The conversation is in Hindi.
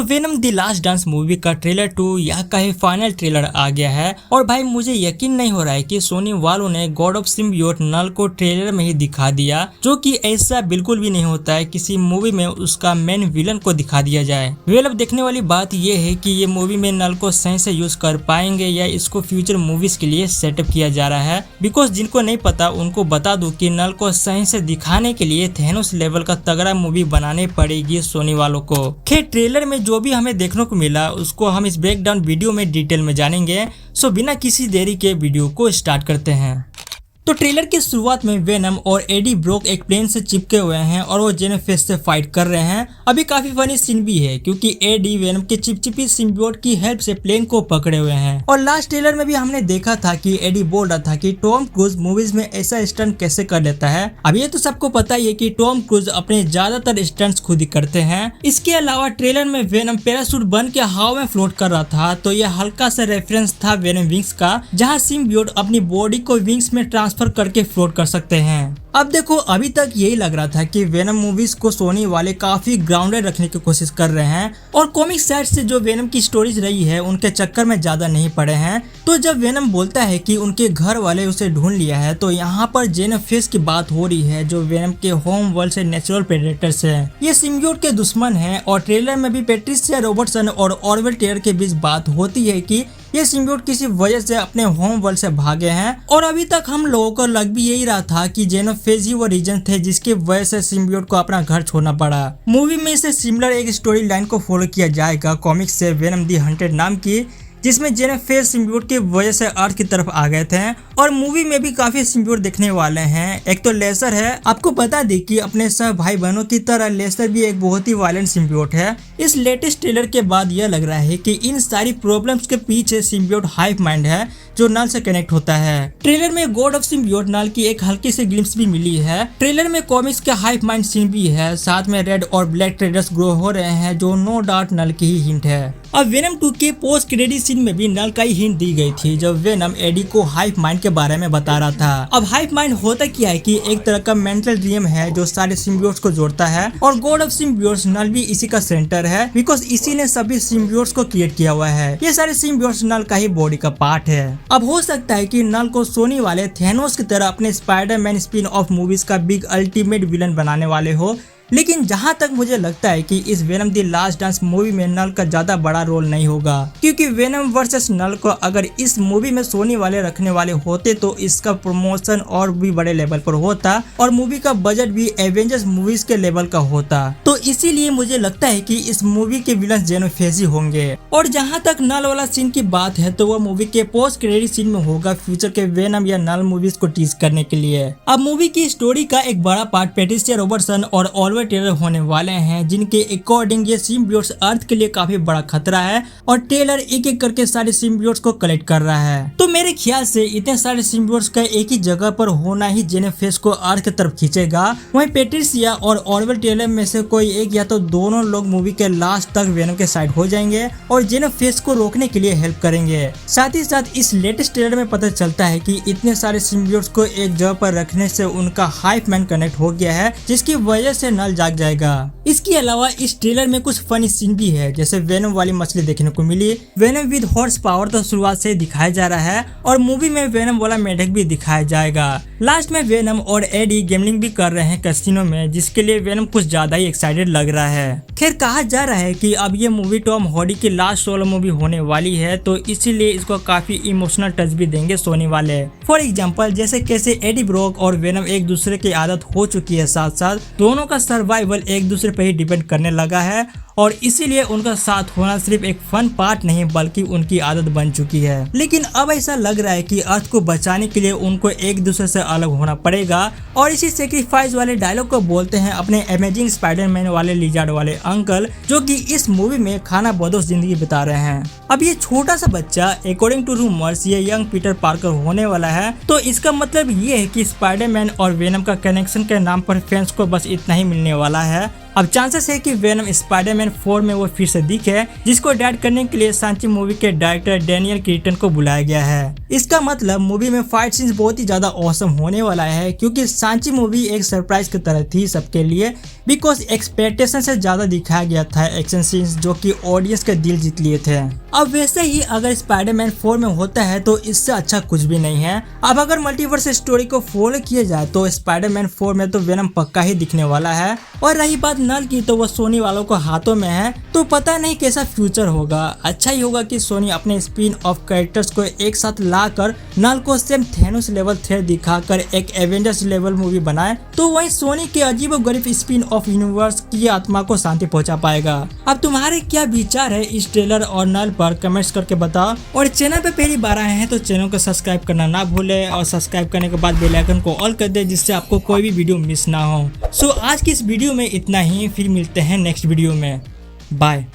तो venom the last dance movie का ट्रेलर 2 या कहे फाइनल ट्रेलर आ गया है और भाई मुझे यकीन नहीं हो रहा है कि सोनी वालों ने गॉड ऑफ सिम्बियोट नल को ट्रेलर में ही दिखा दिया, जो कि ऐसा बिल्कुल भी नहीं होता है किसी मूवी में उसका मेन विलन को दिखा दिया जाए। वेल अब देखने वाली बात यह है कि ये मूवी में नल को सही से यूज कर पाएंगे या इसको फ्यूचर मूवीज के लिए सेटअप किया जा रहा है। बिकॉज जिनको नहीं पता उनको बता दूं कि नल को सही से दिखाने के लिए थेनोस लेवल का तगड़ा मूवी बनाने पड़ेगी सोनी वालों को। खैर ट्रेलर में जो भी हमें देखने को मिला उसको हम इस ब्रेकडाउन वीडियो में डिटेल में जानेंगे। सो बिना किसी देरी के वीडियो को स्टार्ट करते हैं। तो ट्रेलर की शुरुआत में वेनम और एडी ब्रोक एक प्लेन से चिपके हुए हैं और वो जेनेफेस से फाइट कर रहे हैं। अभी काफी फनी सीन भी है क्योंकि एडी वेनम के चिपचिपी सिम्बियोट की हेल्प से प्लेन को पकड़े हुए हैं। और लास्ट ट्रेलर में भी हमने देखा था कि एडी बोल रहा था कि टॉम क्रूज मूवीज में ऐसा स्टंट कैसे कर लेता है। अब ये तो सबको पता ही है कि टॉम क्रूज अपने ज्यादातर स्टंट्स खुद ही करते हैं। इसके अलावा ट्रेलर में वेनम पैराशूट बन के हवा में फ्लोट कर रहा था, तो यह हल्का सा रेफरेंस था वेनम विंग्स का, जहाँ सिम्बियोट अपनी बॉडी को विंग्स में ट्रांसफर करके फ्लोट कर सकते हैं। अब देखो अभी तक यही लग रहा था कि वेनम मूवीज को सोनी वाले काफी ग्राउंडेड रखने की कोशिश कर रहे हैं और कॉमिक साइड से जो वेनम की स्टोरीज रही है उनके चक्कर में ज्यादा नहीं पड़े हैं। तो जब वेनम बोलता है कि उनके घर वाले उसे ढूंढ लिया है, तो यहाँ पर जेनेफेस की बात हो रही है जो वेनम के होम वर्ल्ड से नेचुरल प्रेडेटर्स है। ये सिम्बियोट के दुश्मन है और ट्रेलर में भी पैट्रिसिया रॉबर्टसन और ऑर्वेल टेलर के बीच बात होती है कि ये सिम्बियोट किसी वजह से अपने होम वर्ल्ड से भागे हैं। और अभी तक हम लोगों को लग भी यही रहा था कि जेनेफेस ही वो रीजन थे जिसकी वजह से सिम्बियोट को अपना घर छोड़ना पड़ा। मूवी में इसे सिमिलर एक स्टोरी लाइन को फॉलो किया जाएगा कॉमिक्स से वेनम दी हंटेड नाम की, जिसमें जेनेफेस सिम्बियोट की वजह से अर्थ की तरफ आ गए थे। और मूवी में भी काफी सिम्बियोट देखने वाले हैं। एक तो लेसर है, आपको बता दी कि अपने सह भाई बहनों की तरह लेसर भी एक बहुत ही वायलेंट सिम्बियोट है। इस लेटेस्ट ट्रेलर के बाद यह लग रहा है कि इन सारी प्रॉब्लम्स के पीछे सिम्बियोट हाइव माइंड है जो नल से कनेक्ट होता है। ट्रेलर में गॉड ऑफ सिम्बियोट नल की एक हल्की सी ग्लिम्स भी मिली है। ट्रेलर में कॉमिक्स के हाइव माइंड सीन भी है, साथ में रेड और ब्लैक ट्रेडर्स ग्रो हो रहे हैं जो नो डाउट नल की ही हिंट है। अब वेनम 2 के पोस्ट क्रेडिट सीन में भी नल का ही हिंट दी गई थी जब वेनम एडी को हाइव माइंड के बारे में बता रहा था। अब हाइव माइंड होता क्या है कि एक तरह का मेंटल ड्रीम है जो सारे सिम्बियोट्स को जोड़ता है और गॉड ऑफ सिम्बियोट्स नल भी इसी का सेंटर है, बिकॉज इसी ने सभी सिम्बियोट्स को क्रिएट किया हुआ है। ये सारे सिम्बियोट्स नल का ही बॉडी का पार्ट है। अब हो सकता है कि नल को सोनी वाले थेनोस की तरह अपने स्पाइडरमैन स्पिन ऑफ मूवीज का बिग अल्टीमेट विलन बनाने वाले हो, लेकिन जहां तक मुझे लगता है कि इस venom the last dance movie में नल का ज्यादा बड़ा रोल नहीं होगा, क्योंकि वेनम वर्सेस नल को अगर इस मूवी में सोनी वाले रखने वाले होते तो इसका प्रमोशन और भी बड़े लेवल पर होता और मूवी का बजट भी एवेंजर्स मूवीज के लेवल का होता। तो इसीलिए मुझे लगता है कि इस मूवी के विलन जेनेफेस ही होंगे। और जहां तक नल वाला सीन की बात है तो वह मूवी के पोस्ट क्रेडिट सीन में होगा फ्यूचर के वेनम या नल मूवीज को टीज करने के लिए। अब मूवी की स्टोरी का एक बड़ा पार्ट पैट्रिसिया रॉबर्टसन और ऑर्वेल टेलर होने वाले हैं, जिनके अकॉर्डिंग ये सिम्बियोट्स अर्थ के लिए काफी बड़ा खतरा है और टेलर एक एक करके सारे सिम्बियोट्स को कलेक्ट कर रहा है। तो मेरे ख्याल से इतने सारे सिम्बियोट्स का एक ही जगह पर होना ही जेनेफेस को अर्थ की तरफ खींचेगा। वहीं पैट्रिसिया और ऑर्वेल टेलर में से कोई एक या तो दोनों लोग मूवी के लास्ट तक वेनम के साइड हो जाएंगे और जेनेफेस को रोकने के लिए हेल्प करेंगे। साथ ही साथ इस लेटेस्ट ट्रेलर में पता चलता है कि इतने सारे सिम्बियोट्स को एक जगह पर रखने से उनका हाइव मैन कनेक्ट हो गया है, जिसकी वजह से नल जाग जाएगा। इसके अलावा इस ट्रेलर में कुछ फनी सीन भी है, जैसे वेनम वाली मछली देखने को मिली। वेनम विद हॉर्स पावर तो शुरुआत से दिखाया जा रहा है और मूवी में वेनम वाला मेढक भी दिखाया जाएगा। लास्ट में वेनम और एडी गेमलिंग भी कर रहे हैं कैसीनो में, जिसके लिए वेनम कुछ ज्यादा ही एक्साइटेड लग रहा है। खैर कहा जा रहा है कि अब ये मूवी टॉम हार्डी की लास्ट सोलो मूवी होने वाली है, तो इसीलिए इसको काफी इमोशनल टच भी देंगे सोनी वाले। फॉर एग्जाम्पल जैसे कैसे एडी ब्रोक और वेनम एक दूसरे की आदत हो चुकी है, साथ साथ दोनों का सर्वाइवल एक दूसरे पर ही डिपेंड करने लगा है और इसीलिए उनका साथ होना सिर्फ एक फन पार्ट नहीं बल्कि उनकी आदत बन चुकी है। लेकिन अब ऐसा लग रहा है कि अर्थ को बचाने के लिए उनको एक दूसरे से अलग होना पड़ेगा और इसी सेक्रीफाइस वाले डायलॉग को बोलते हैं अपने अमेजिंग स्पाइडरमैन वाले लिजार्ड वाले अंकल, जो कि इस मूवी में खाना बदोश जिंदगी बिता रहे हैं। अब ये छोटा सा बच्चा अकॉर्डिंग टू रूमर्स ये यंग पीटर पार्कर होने वाला है, तो इसका मतलब ये है कि स्पाइडरमैन और वेनम का कनेक्शन के नाम पर फैंस को बस इतना ही मिलने वाला है। अब चांसेस है कि वेनम स्पाइडरमैन 4 में वो फिर से दिखे, जिसको डायरेक्ट करने के लिए सांची मूवी के डायरेक्टर डैनियल क्रिटन को बुलाया गया है। इसका मतलब मूवी में फाइट सीन्स बहुत ही ज्यादा औसम होने वाला है, क्योंकि सांची मूवी एक सरप्राइज की तरह थी सबके लिए, बिकॉज एक्सपेक्टेशन से ज्यादा दिखाया गया था एक्शन सीन्स जो कि ऑडियंस के दिल जीत लिए थे। अब वैसे ही अगर स्पाइडरमैन 4 में होता है तो इससे अच्छा कुछ भी नहीं है। अब अगर मल्टीवर्स स्टोरी को फॉलो किया जाए तो स्पाइडरमैन 4 में तो वेनम पक्का ही दिखने वाला है। और रही बात नल की, तो वो सोनी वालों को हाथों में है, तो पता नहीं कैसा फ्यूचर होगा। अच्छा ही होगा कि सोनी अपने स्पिन ऑफ कैरेक्टर्स को एक साथ लाकर नल को सेम थेनोस लेवल थ्रेट दिखाकर एक एवेंजर्स लेवल मूवी बनाए, तो वही सोनी के अजीबोगरीब स्पिन ऑफ यूनिवर्स की आत्मा को शांति पहुंचा पाएगा। अब तुम्हारे क्या विचार है इस ट्रेलर और नल पर, कमेंट्स करके बताओ। और चैनल पे पहली बार आए हैं तो चैनल को सब्सक्राइब करना ना भूले, और सब्सक्राइब करने के बाद बेल आइकन को ऑल कर दे, जिससे आपको कोई भी वीडियो मिस ना हो। सो आज की इस वीडियो में इतना ही, फिर मिलते हैं नेक्स्ट वीडियो में। बाय।